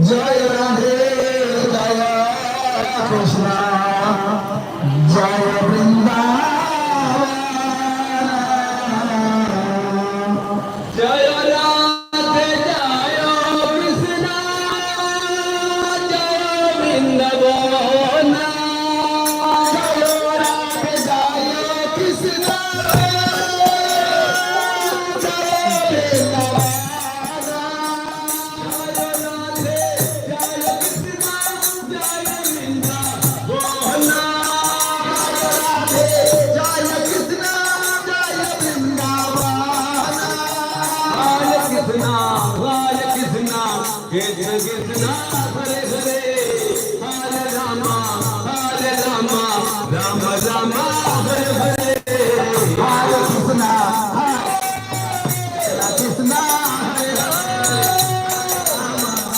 Jai Radhe Jai Krishna Jai Vrindavan Jai Radhe Jai Krishna Jai Vrindavan Jai Radhe Jai Krishna Krishna, Hare Hare, Hare Rama.